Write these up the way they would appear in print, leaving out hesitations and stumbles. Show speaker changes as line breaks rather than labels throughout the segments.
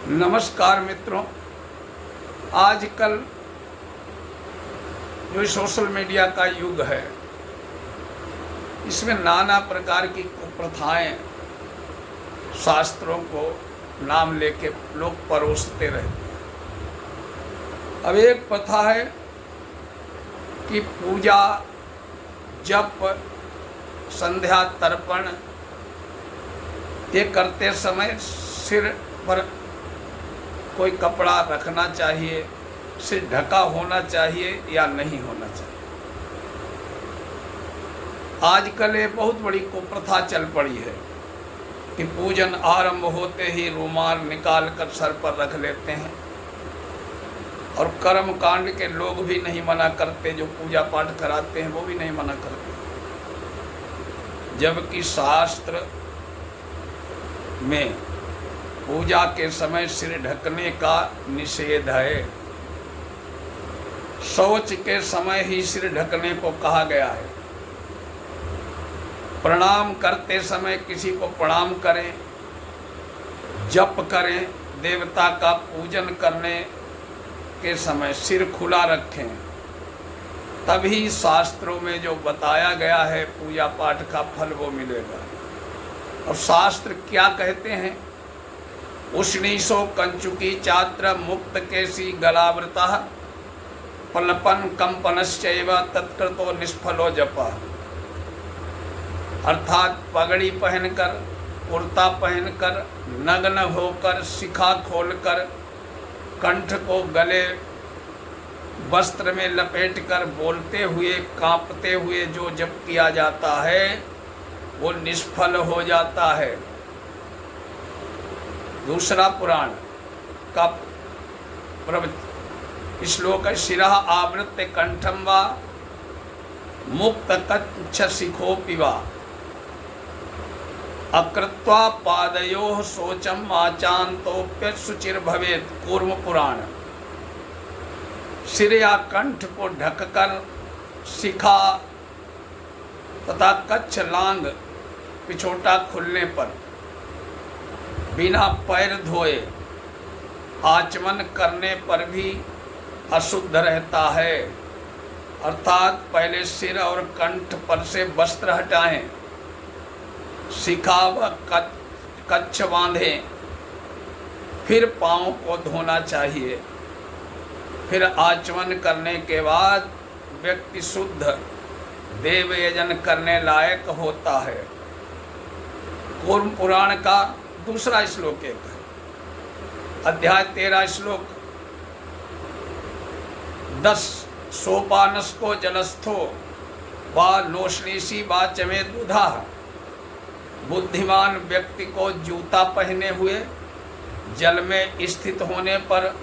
नमस्कार मित्रों, आजकल जो सोशल मीडिया का युग है, इसमें नाना प्रकार की कुप्रथाएं शास्त्रों को नाम लेके लोग परोसते रहते हैं। अब एक प्रथा है कि पूजा, जप, संध्या, तर्पण ये करते समय सिर पर कोई कपड़ा रखना चाहिए, सिर ढका होना चाहिए या नहीं होना चाहिए। आजकल ये बहुत बड़ी कुप्रथा चल पड़ी है कि पूजन आरंभ होते ही रुमाल निकाल कर सर पर रख लेते हैं, और कर्म कांड के लोग भी नहीं मना करते, जो पूजा पाठ कराते हैं वो भी नहीं मना करते, जबकि शास्त्र में पूजा के समय सिर ढकने का निषेध है। शौच के समय ही सिर ढकने को कहा गया है। प्रणाम करते समय किसी को प्रणाम करें, जप करें, देवता का पूजन करने के समय सिर खुला रखें, तभी शास्त्रों में जो बताया गया है पूजा पाठ का फल वो मिलेगा। और शास्त्र क्या कहते हैं? उष्णीशो कंचुकी चात्र मुक्त केसी गलावृता पलपन कंपनश्चैव तत्कृतो निष्फलो जपा। अर्थात पगड़ी पहनकर, कुर्ता पहनकर, नग्न होकर, शिखा खोलकर, कंठ को गले वस्त्र में लपेटकर बोलते हुए, कांपते हुए जो जप किया जाता है वो निष्फल हो जाता है। दूसरा पुराण का श्लोक है, शिरः आवृत्य कंठम वा मुक्त कच्छ शिखो पिवा अकृत्वा पादयोः शोचम आचान्तोप्य शुचिर भवेत्। कूर्म पुराण। सिर या कंठ को ढककर शिखा तथा कच्छ लांग पिछोटा खुलने पर बिना पैर धोए आचमन करने पर भी अशुद्ध रहता है। अर्थात पहले सिर और कंठ पर से वस्त्र हटाएं, शिखा व कच्छ बांधें, फिर पाँव को धोना चाहिए। फिर आचमन करने के बाद व्यक्ति शुद्ध देव यजन करने लायक होता है। कूर्म पुराण का दूसरा श्लोक एक है, अध्याय 13 श्लोक 10। सोपानस्को जलस्थो वा लोष्णीसी वा चमे दूधा। बुद्धिमान व्यक्ति को जूता पहने हुए जल में स्थित होने पर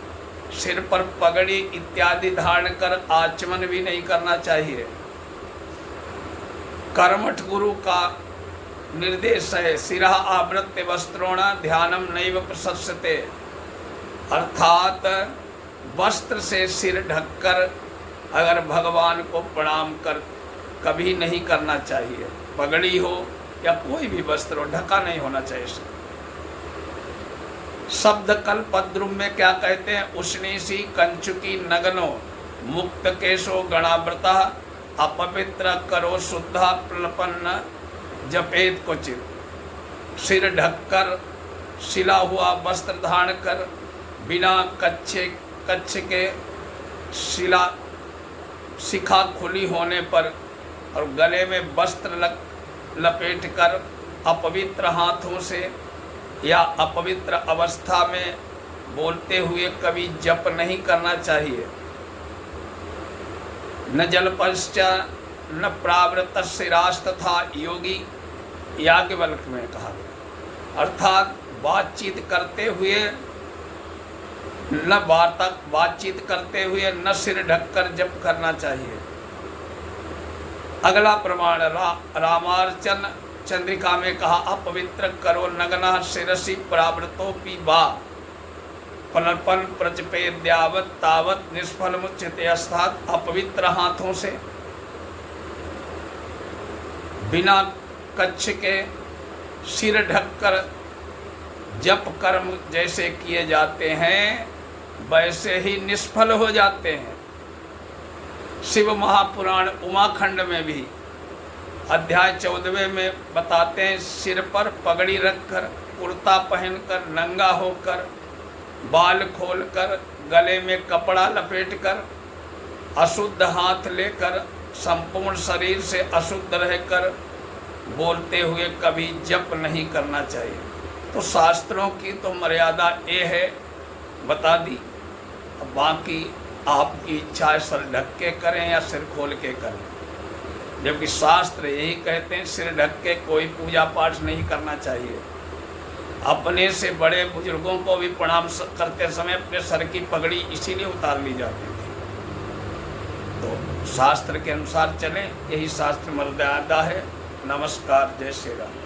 सिर पर पगड़ी इत्यादि धारण कर आचमन भी नहीं करना चाहिए। कर्मठ गुरु का निर्देश है, शिरः आवृत्य वस्त्रोण ध्यानम नैव प्रशस्यते। अर्थात वस्त्र से सिर ढककर अगर भगवान को प्रणाम कर कभी नहीं करना चाहिए। पगड़ी हो या कोई भी वस्त्र हो, ढका नहीं होना चाहिए। शब्द कल्पद्रुम में क्या कहते हैं? उष्णीसी कंचुकी नगनो मुक्त केशो गणाव्रता अपवित्र करो शुद्धा प्रलपन्न जपेत क्वचित। सिर ढककर, सिला हुआ वस्त्र धारण कर, बिना कच्छ के शिखा खुली होने पर और गले में वस्त्र लपेटकर अपवित्र हाथों से या अपवित्र अवस्था में बोलते हुए कभी जप नहीं करना चाहिए। न जलपश्च न प्रावृत शिरास्तथा योगी याज्ञवल्क्य में कहा गया। अर्थात बातचीत करते हुए न सिर ढककर जप करना चाहिए। अगला प्रमाण रामार्चन चंद्रिका में कहा, अपवित्र करो नग्न शिरसि प्रावृतोपि वा पलपन प्रजपेद्यावत तावत निष्फल मुच्यते। अर्थात अपवित्र हाथों से, बिना कच्छ के सिर ढककर जप कर्म जैसे किए जाते हैं वैसे ही निष्फल हो जाते हैं। शिव महापुराण उमाखंड में भी अध्याय 14वें में बताते हैं, सिर पर पगड़ी रखकर, कुर्ता पहनकर, नंगा होकर, बाल खोलकर, गले में कपड़ा लपेटकर, अशुद्ध हाथ लेकर, संपूर्ण शरीर से अशुद्ध रहकर बोलते हुए कभी जप नहीं करना चाहिए। तो शास्त्रों की तो मर्यादा ये है, बता दी। अब बाकी आपकी इच्छा है सर ढक के करें या सिर खोल के करें, जबकि शास्त्र यही कहते हैं सिर ढक के कोई पूजा पाठ नहीं करना चाहिए। अपने से बड़े बुजुर्गों को भी प्रणाम करते समय अपने सर की पगड़ी इसीलिए उतार ली जाती थी। तो शास्त्र के अनुसार चलें, यही शास्त्र मर्यादा है। नमस्कार, जय श्री राम।